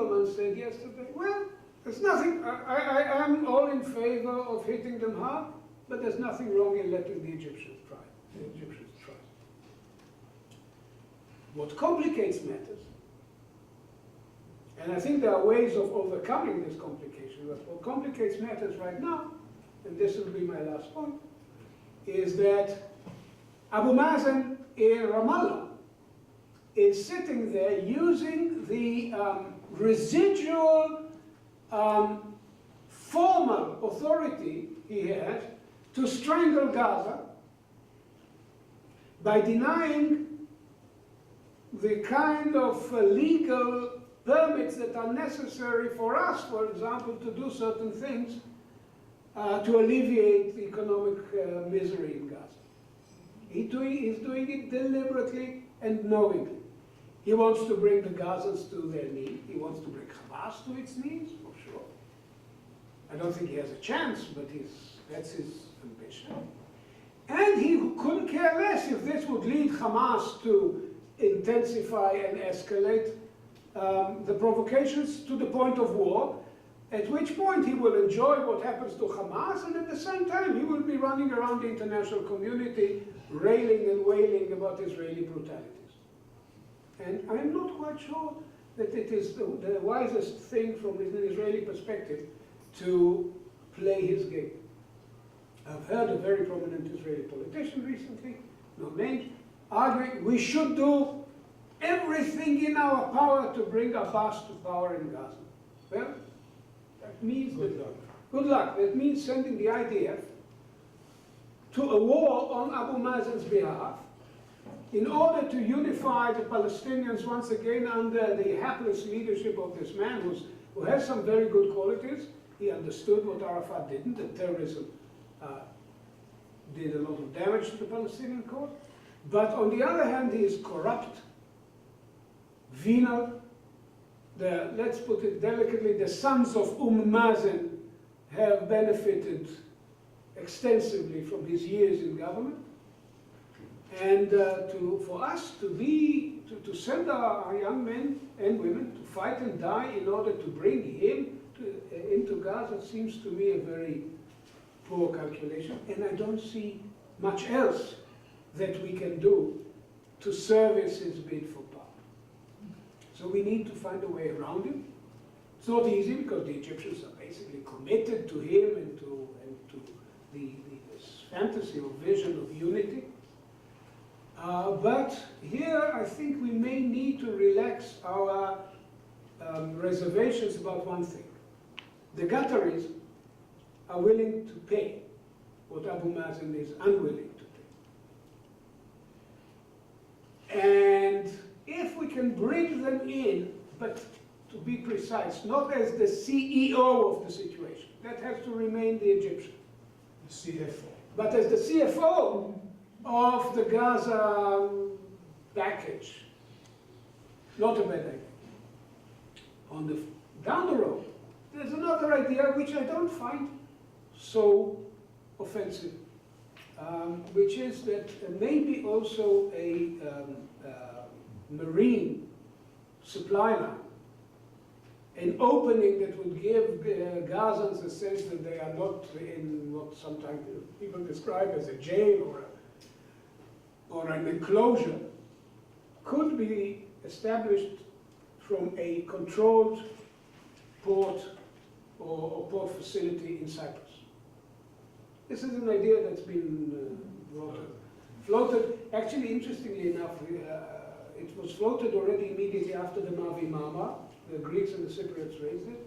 Lieberman said yesterday, well, there's nothing, I am all in favor of hitting them hard, but there's nothing wrong in letting the Egyptians try. What complicates matters, and I think there are ways of overcoming this complication, but what complicates matters right now, and this will be my last point, is that Abu Mazen in Ramallah is sitting there using the residual formal authority he has to strangle Gaza by denying the kind of legal permits that are necessary for us, for example, to do certain things to alleviate the economic misery in Gaza. He's doing it deliberately and knowingly. He wants to bring the Gazans to their knees. He wants to bring Hamas to its knees, for sure. I don't think he has a chance, but that's his ambition. And he couldn't care less if this would lead Hamas to intensify and escalate the provocations to the point of war, at which point he will enjoy what happens to Hamas, and at the same time he will be running around the international community railing and wailing about Israeli brutalities. And I'm not quite sure that it is the wisest thing from an Israeli perspective to play his game. I've heard a very prominent Israeli politician recently, no name, arguing we should do everything in our power to bring Abbas to power in Gaza. Well, that means good luck. That means sending the IDF to a war on Abu Mazen's behalf in order to unify the Palestinians once again under the hapless leadership of this man who has some very good qualities. He understood what Arafat didn't, that terrorism did a lot of damage to the Palestinian cause. But on the other hand, he is corrupt, venal. Let's put it delicately, the sons of Mazen have benefited extensively from his years in government. And for us to send our young men and women to fight and die in order to bring him into Gaza seems to me a very poor calculation, and I don't see much else that we can do to service his bid for power. So we need to find a way around him. It's not easy because the Egyptians are basically committed to him and to this fantasy or vision of unity. But here I think we may need to relax our reservations about one thing. The Qataris are willing to pay what Abu Mazen is unwilling to pay. And if we can bring them in, but to be precise, not as the CEO of the situation, that has to remain the Egyptian. The CFO. But as the CFO of the Gaza package, not a bad idea. Down the road, there's another idea which I don't find so offensive, which is that maybe also a marine supply line, an opening that would give Gazans a sense that they are not in what sometimes people describe as a jail or an enclosure, could be established from a controlled port or port facility in Cyprus. This is an idea that's been floated. Actually, interestingly enough, it was floated already immediately after the Mavi Marmar. The Greeks and the Cypriots raised it.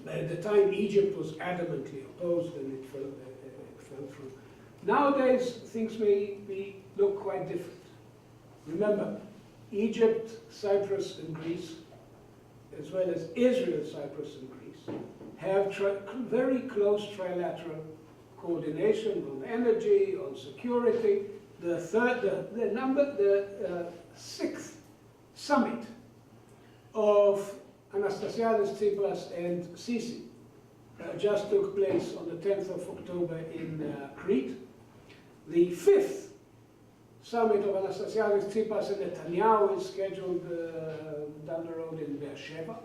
At the time, Egypt was adamantly opposed, and it fell through. Nowadays, things may look quite different. Remember, Egypt, Cyprus, and Greece, as well as Israel, Cyprus, and Greece, have very close trilateral coordination on energy, on security. The sixth summit of Anastasiades Tsipras and Sisi just took place on the 10th of October in Crete. The fifth summit of Anastasiades Tsipras and Netanyahu is scheduled down the road in Beersheba.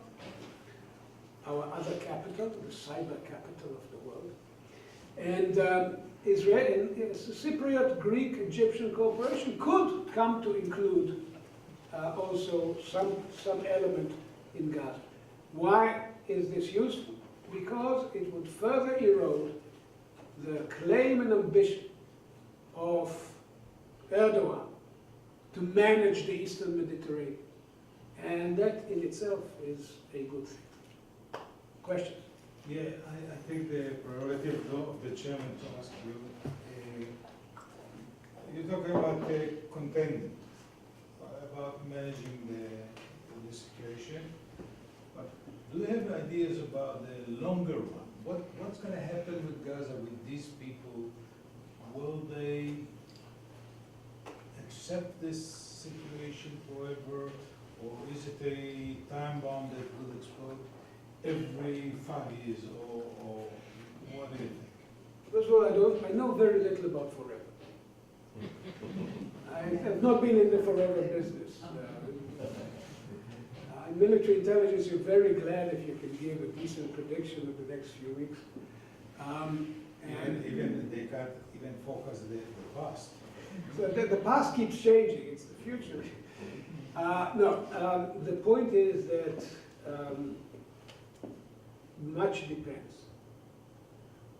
our other capital, the cyber capital of the world. And Israel, Cypriot, Greek, Egyptian cooperation could come to include also some element in Gaza. Why is this useful? Because it would further erode the claim and ambition of Erdogan to manage the Eastern Mediterranean. And that in itself is a good thing. Questions? Yeah, I think the prerogative of the chairman to ask you, you're talking about containment, about managing the situation, but do you have ideas about the longer run? What's going to happen with Gaza, with these people? Will they accept this situation forever, or is it a time bomb that will explode every 5 years, or what do you think? First of all, I know very little about forever. I have not been in the forever business. In military intelligence, you're very glad if you can give a decent prediction of the next few weeks. Even they can't even focus the past. So the past keeps changing, it's the future. The point is that much depends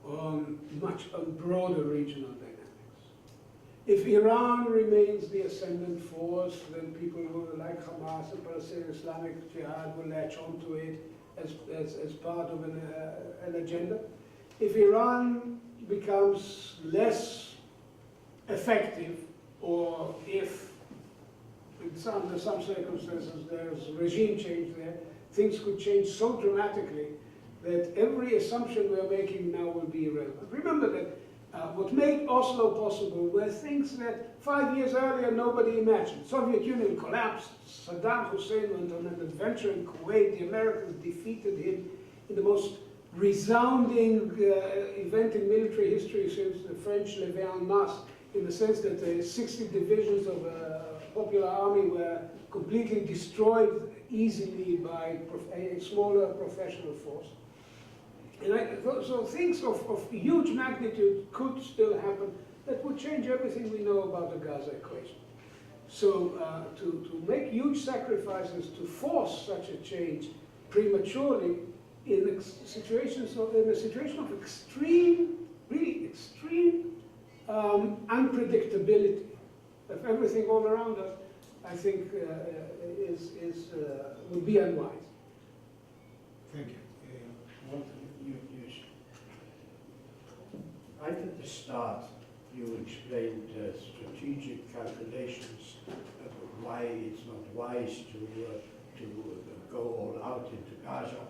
on broader regional dynamics. If Iran remains the ascendant force, then people like Hamas and Palestinian Islamic Jihad will latch onto it as part of an agenda. If Iran becomes less effective, or if under some circumstances there's regime change there, things could change so dramatically that every assumption we're making now will be irrelevant. Remember that what made Oslo possible were things that 5 years earlier nobody imagined. Soviet Union collapsed, Saddam Hussein went on an adventure in Kuwait, the Americans defeated him in the most resounding event in military history since the French levée en masse, in the sense that 60 divisions of a popular army were completely destroyed easily by a smaller professional force. And so things of huge magnitude could still happen that would change everything we know about the Gaza equation. So to make huge sacrifices to force such a change prematurely in a situation of extreme, really extreme unpredictability of everything all around us, I think would be unwise. Thank you. Right at the start, you explained strategic calculations of why it's not wise to go all out into Gaza,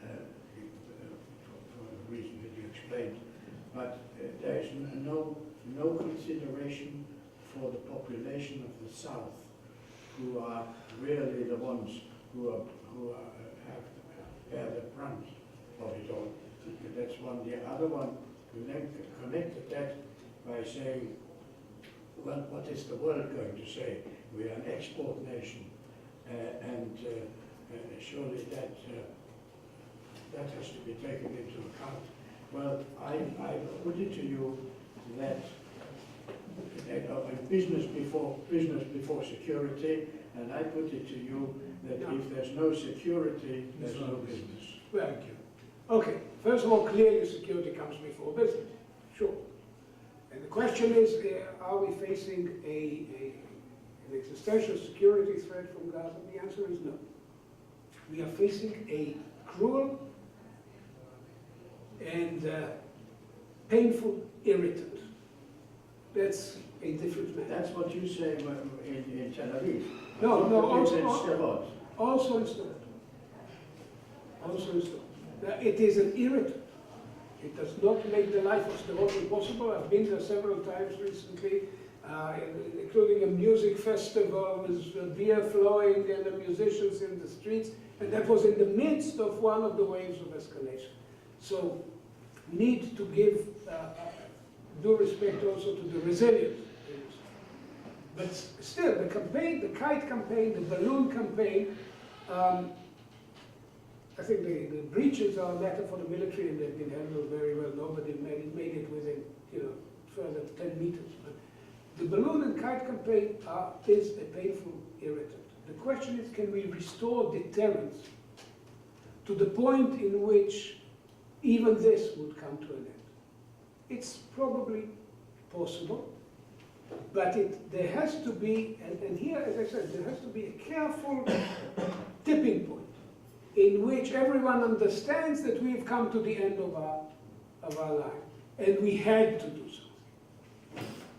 for the reason that you explained. But there is no consideration for the population of the South, who are really the ones who have to bear the brunt of it all. That's one. The other one connected that by saying, well, what is the world going to say? We are an export nation, and surely that has to be taken into account. Well, I put it to you that business before security, and I put it to you that if there's no security, there's no business. Thank you. Okay, first of all, clearly security comes before business, sure. And the question is, are we facing an existential security threat from Gaza? The answer is no. We are facing a cruel and painful irritant. That's a different matter. That's what you say in Tel Aviv. Also in Sderot. It is an irritant. It does not make the life of Sderot impossible. I've been there several times recently, including a music festival with beer flowing and the musicians in the streets, and that was in the midst of one of the waves of escalation. So we need to give due respect also to the resilience. But still, the campaign, the kite campaign, the balloon campaign, I think the breaches are a matter for the military and they've been handled very well. Nobody made it within, further 10 meters. But the balloon and kite campaign is a painful irritant. The question is, can we restore deterrence to the point in which even this would come to an end? It's probably possible, but there has to be, and here, as I said, there has to be a careful tipping point in which everyone understands that we've come to the end of our line, and we had to do something.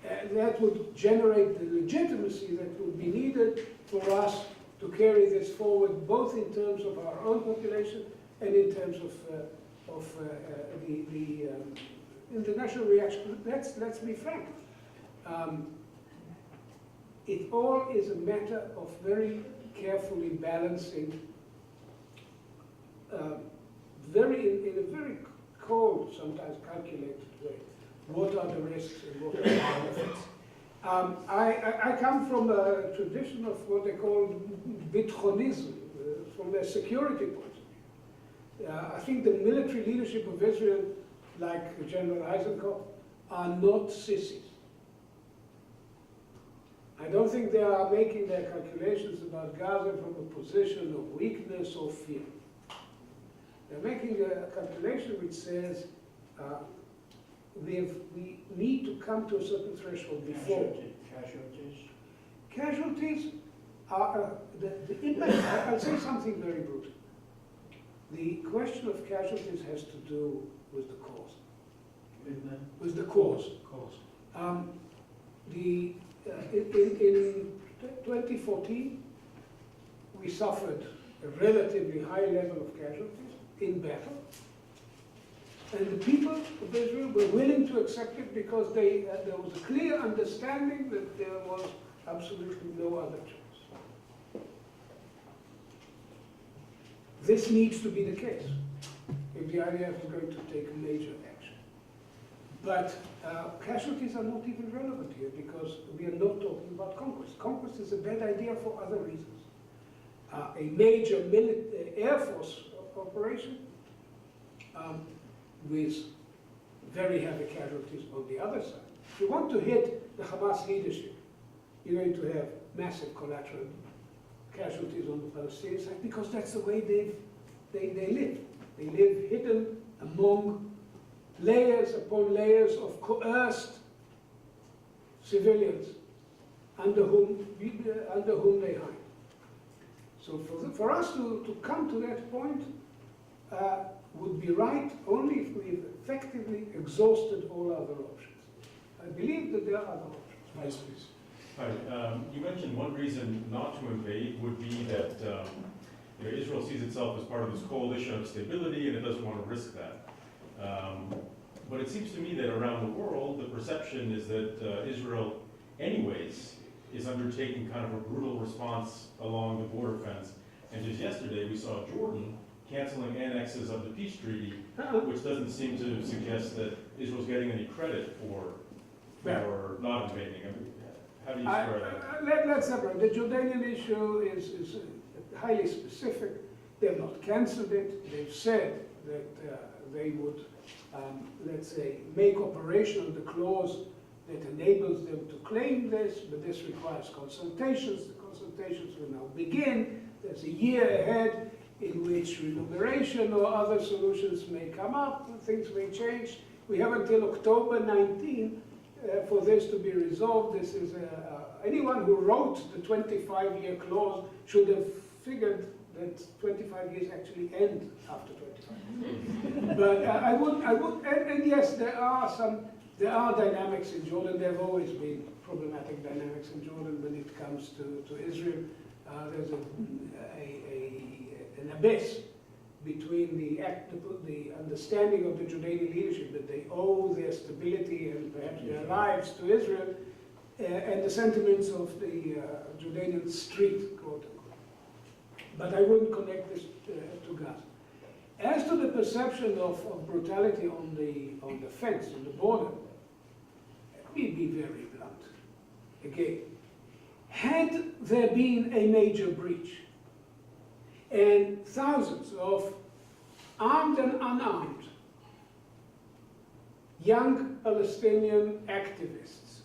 And that would generate the legitimacy that would be needed for us to carry this forward, both in terms of our own population and in terms of the international reaction. Let's be frank. It all is a matter of very carefully balancing, in a very cold, sometimes calculated way, what are the risks and what are the benefits. I come from a tradition of what they call bitchonism, from a security point of view. I think the military leadership of Israel, like General Eisenkopf, are not sissies. I don't think they are making their calculations about Gaza from a position of weakness or fear. They're making a calculation which says we need to come to a certain threshold before. Casualties are the impact. I'll say something very brutal. The question of casualties has to do with the cause. With the cause. In 2014, we suffered a relatively high level of casualties in battle. And the people of Israel were willing to accept it because there was a clear understanding that there was absolutely no other choice. This needs to be the case if the IDF is going to take major action. But casualties are not even relevant here because we are not talking about conquest. Conquest is a bad idea for other reasons. A major Air Force operation with very heavy casualties on the other side. If you want to hit the Hamas leadership, you're going to have massive collateral casualties on the Palestinian side because that's the way they live. They live hidden among layers upon layers of coerced civilians under whom they hide. So for us to come to that point would be right only if we've effectively exhausted all other options. I believe that there are other options. Vice, please. Hi. You mentioned one reason not to invade would be that Israel sees itself as part of this coalition of stability and it doesn't want to risk that. But it seems to me that around the world, the perception is that Israel, anyways, is undertaking kind of a brutal response along the border fence. And just yesterday, we saw Jordan canceling annexes of the peace treaty, which doesn't seem to suggest that Israel's getting any credit for not invading. I mean, how do you square that? Let's separate. The Jordanian issue is highly specific. They've not cancelled it. They've said that they would, let's say, make operational the clause that enables them to claim this, but this requires consultations. The consultations will now begin. There's a year ahead in which remuneration or other solutions may come up, things may change. We have until October 19 for this to be resolved. This is anyone who wrote the 25-year clause should have figured that 25 years actually end after 25 years. But I would, and yes, there are dynamics in Jordan. There have always been problematic dynamics in Jordan when it comes to Israel. There's an abyss between the understanding of the Jordanian leadership that they owe their stability and perhaps their lives to Israel, and the sentiments of the Jordanian street, quote unquote. But I wouldn't connect this to Gaza. As to the perception of brutality on the fence, on the border, let me be very blunt. Again, had there been a major breach, and thousands of armed and unarmed, young Palestinian activists,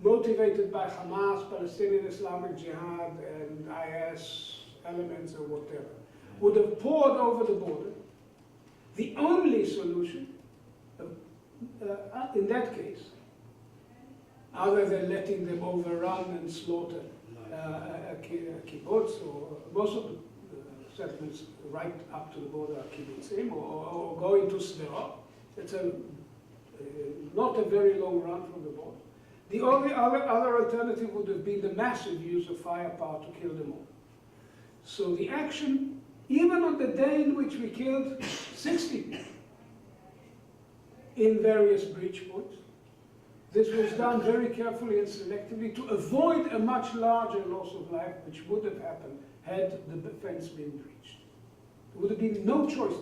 motivated by Hamas, Palestinian Islamic Jihad, and IS elements or whatever, would have poured over the border. The only solution, in that case, other than letting them overrun and slaughter a kibbutz, or most of the settlements right up to the border are kibbutzim, or going to Sderot. It's not a very long run from the border. The only other alternative would have been the massive use of firepower to kill them all. So the action, even on the day in which we killed 60 people in various breach points, this was done very carefully and selectively to avoid a much larger loss of life, which would have happened had the fence been breached. There would have been no choice.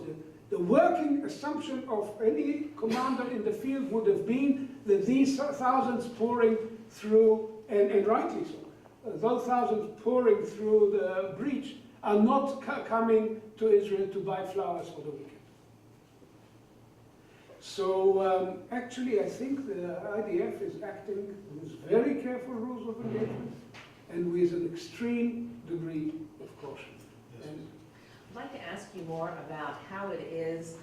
The working assumption of any commander in the field would have been that these thousands pouring through, and rightly so, those thousands pouring through the breach are not coming to Israel to buy flowers for the weekend. So actually I think the IDF is acting with very careful rules of engagement and with an extreme degree of caution. Yes. And I'd like to ask you more about how it is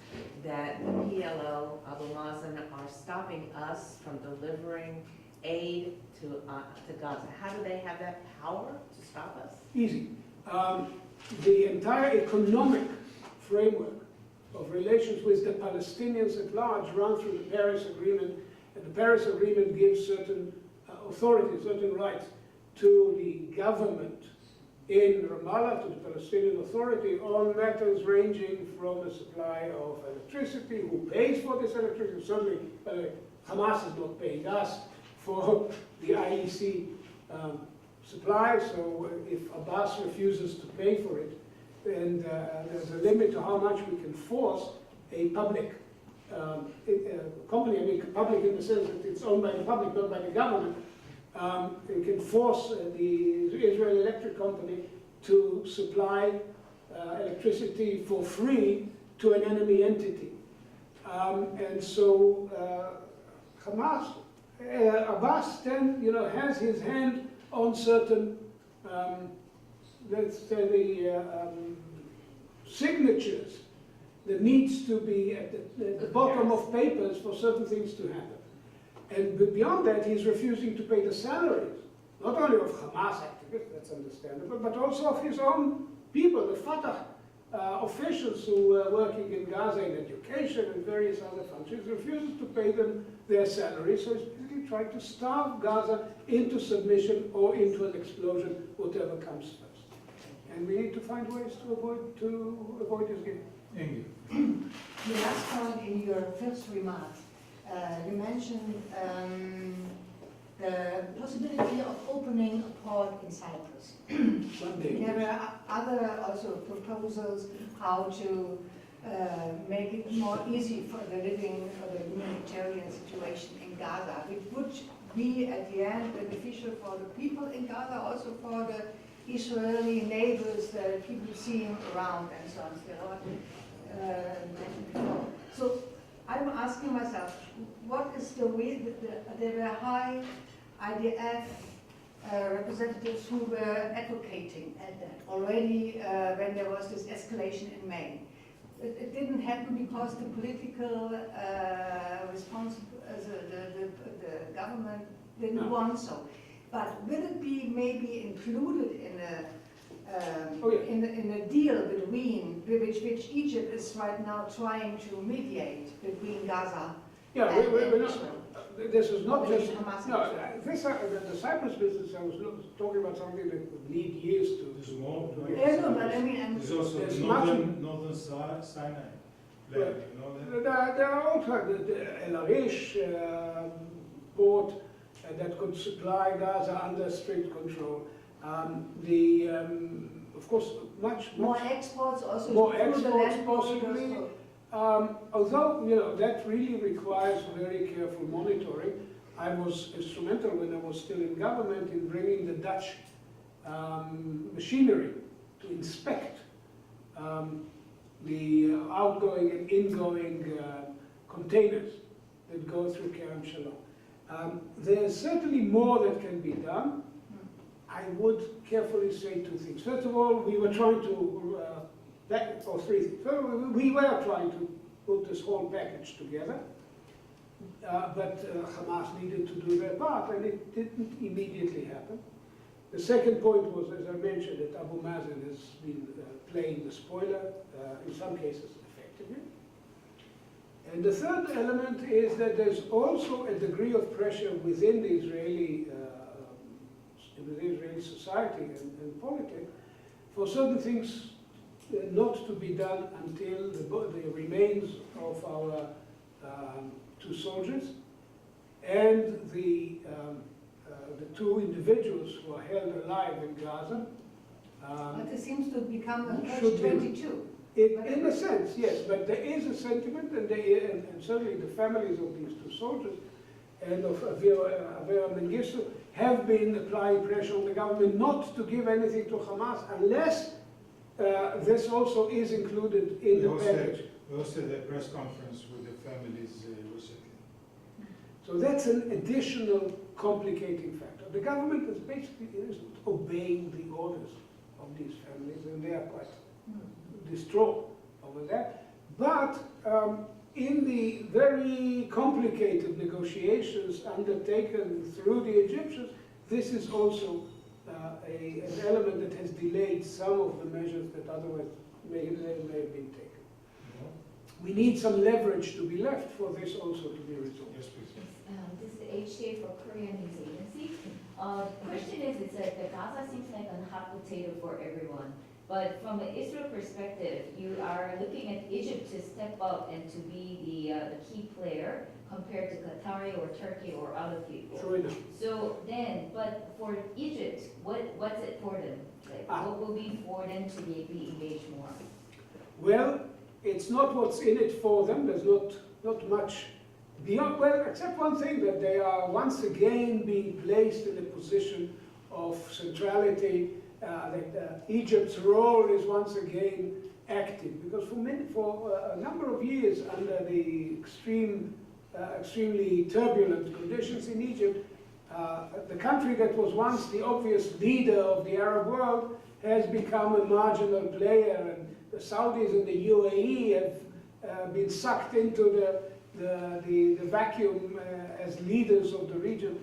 that the PLO, Abu Mazen, are stopping us from delivering aid to Gaza. How do they have that power to stop us? easy. The entire economic framework of relations with the Palestinians at large run through the Paris Agreement, and the Paris Agreement gives certain authority, certain rights to the government in Ramallah, to the Palestinian Authority, on matters ranging from the supply of electricity, who pays for this electricity. Certainly, Hamas is not paying us for the IEC supply, so if Abbas refuses to pay for it, and there's a limit to how much we can force a public company, I mean public in the sense that it's owned by the public, not by the government. It can force the Israel Electric Company to supply electricity for free to an enemy entity. And so Hamas, Abbas then, has his hand on certain, let's say, the signatures that needs to be at the bottom of papers for certain things to happen. And beyond that, he's refusing to pay the salaries, not only of Hamas activists, that's understandable, but also of his own people, the Fatah officials who were working in Gaza in education and various other functions. He refuses to pay them their salaries, so he's basically trying to starve Gaza into submission or into an explosion, whatever comes first. And we need to find ways to avoid his game. Thank you. The last point in your first remarks, you mentioned the possibility of opening a port in Cyprus. One day. There were other also proposals how to make it more easy for the living, for the humanitarian situation in Gaza, which would be at the end beneficial for the people in Gaza, also for the Israeli neighbors, the people seeing around and so on. So I'm asking myself, what is the way that there were high IDF representatives who were advocating at that already when there was this escalation in May. It didn't happen because the political response, the government didn't want so. But will it be maybe included in a in a deal between which Egypt is right now trying to mediate between Gaza and Israel? This is not just Hamas. no. The Cyprus business. I was talking about something that would need years to. There's more. Yeah, no, but I mean, There's also There's northern Sinai. Well, You know that? There are all kinds. The El Arish port that could supply Gaza under strict control. Of course, much more exports also more through the exports land possibly. corridors. Although that really requires very careful monitoring. I was instrumental when I was still in government in bringing the Dutch machinery to inspect the outgoing and ingoing containers that go through Kerem Shalom. There's certainly more that can be done. I would carefully say two things. First of all, we were trying to, or three things. First, we were trying to put this whole package together, but Hamas needed to do their part, and it didn't immediately happen. The second point was, as I mentioned, that Abu Mazen has been playing the spoiler, in some cases effectively. And the third element is that there's also a degree of pressure within the Israeli society and politics for certain things not to be done until the remains of our two soldiers and the two individuals who are held alive in Gaza. But it seems to become a Should be. catch-22. In a sense, yes, but there is a sentiment, and certainly the families of these two soldiers and of Avera Mengistu have been applying pressure on the government not to give anything to Hamas unless this also is included in the package. We hosted a press conference with the families recently. So that's an additional complicating factor. The government is basically isn't obeying the orders of these families, and they are quite distraught over that. But in the very complicated negotiations undertaken through the Egyptians, this is also an element that has delayed some of the measures that otherwise may have been taken. We need some leverage to be left for this also to be resolved. Yes, please. This is HCA for Korean News Agency. The question is, it's that the Gaza seems like a hot potato for everyone. But from an Israel perspective, you are looking at Egypt to step up and to be the key player compared to Qatar or Turkey or other people. True enough. So then, but for Egypt, what's it for them? Like, what will be for them to be engaged more? Well, it's not what's in it for them. There's not much beyond, well, except one thing, that they are once again being placed in a position of centrality. Egypt's role is once again active, because for a number of years under the extremely turbulent conditions in Egypt, the country that was once the obvious leader of the Arab world has become a marginal player, and the Saudis and the UAE have been sucked into the vacuum as leaders of the region.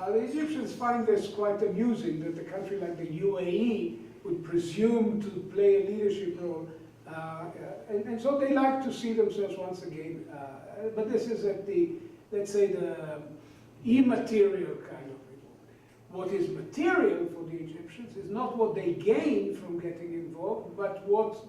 The Egyptians find this quite amusing, that a country like the UAE would presume to play a leadership role. And so they like to see themselves once again. But this is at the, let's say, the immaterial kind of reward. What is material for the Egyptians is not what they gain from getting involved, but what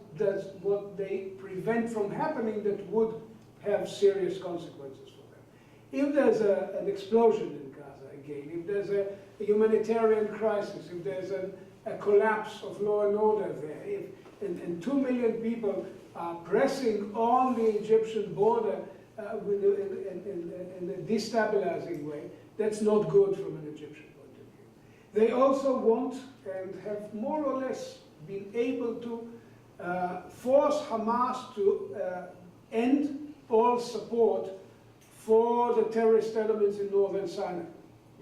they prevent from happening that would have serious consequences for them. If there's an explosion in Gaza again, if there's a humanitarian crisis, if there's a collapse of law and order there, and 2 million people are pressing on the Egyptian border in a destabilizing way, that's not good from an Egyptian point of view. They also want, and have more or less been able to, force Hamas to end all support for the terrorist elements in northern Sinai.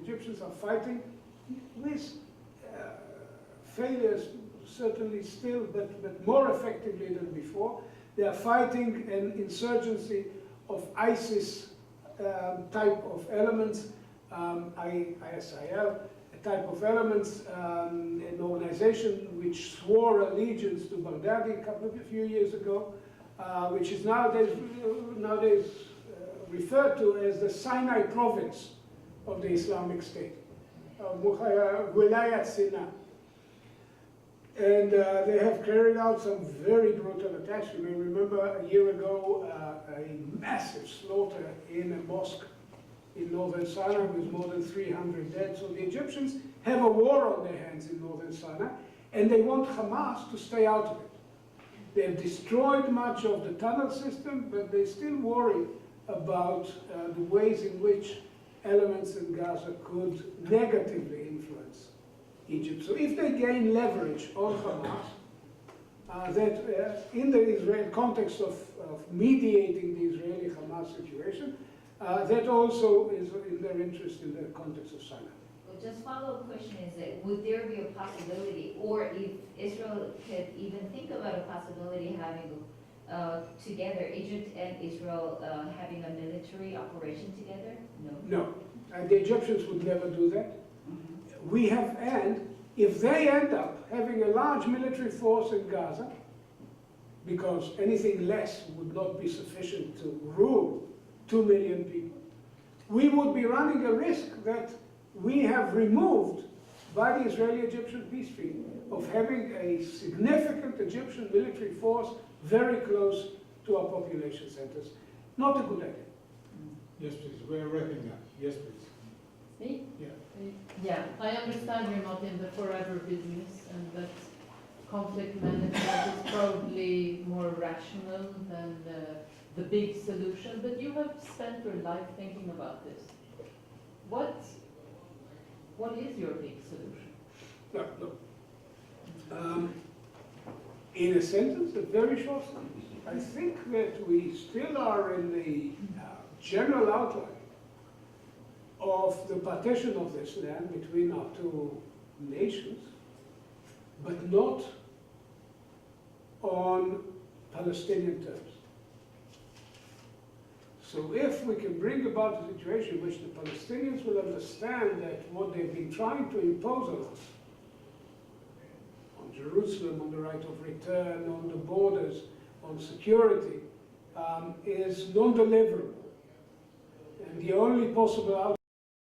Egyptians are fighting with failures, certainly still, but more effectively than before. They are fighting an insurgency of ISIS type of elements, ISIL type of elements, an organization which swore allegiance to Baghdadi a few years ago, which is nowadays referred to as the Sinai province of the Islamic State, Wilayat Sinai. And they have carried out some very brutal attacks. You may remember a year ago a massive slaughter in a mosque in northern Sinai with more than 300 dead. So the Egyptians have a war on their hands in northern Sinai, and they want Hamas to stay out of it. They've destroyed much of the tunnel system, but they still worry about the ways in which elements in Gaza could negatively influence Egypt. So if they gain leverage on Hamas, that in the Israel context of mediating the Israeli-Hamas situation, that also is in their interest in the context of Sinai. Well, just follow-up question is that would there be a possibility, or if Israel could even think about a possibility having together, Egypt and Israel having a military operation together? No. No, the Egyptians would never do that. We have, and if they end up having a large military force in Gaza, because anything less would not be sufficient to rule 2 million people, we would be running a risk that we have removed by the Israeli-Egyptian peace treaty of having a significant Egyptian military force very close to our population centers. Not a good idea. Yes, please, we're wrapping up. Yes, please. Me? Yeah. Yeah, I understand you're not in the forever business and that conflict management is probably more rational than the big solution, but you have spent your life thinking about this. What is your big solution? No. In a sentence, a very short sentence, I think that we still are in the general outline of the partition of this land between our two nations, but not on Palestinian terms. So if we can bring about a situation in which the Palestinians will understand that what they've been trying to impose on us, on Jerusalem, on the right of return, on the borders, on security, is non-deliverable. And the only possible outcome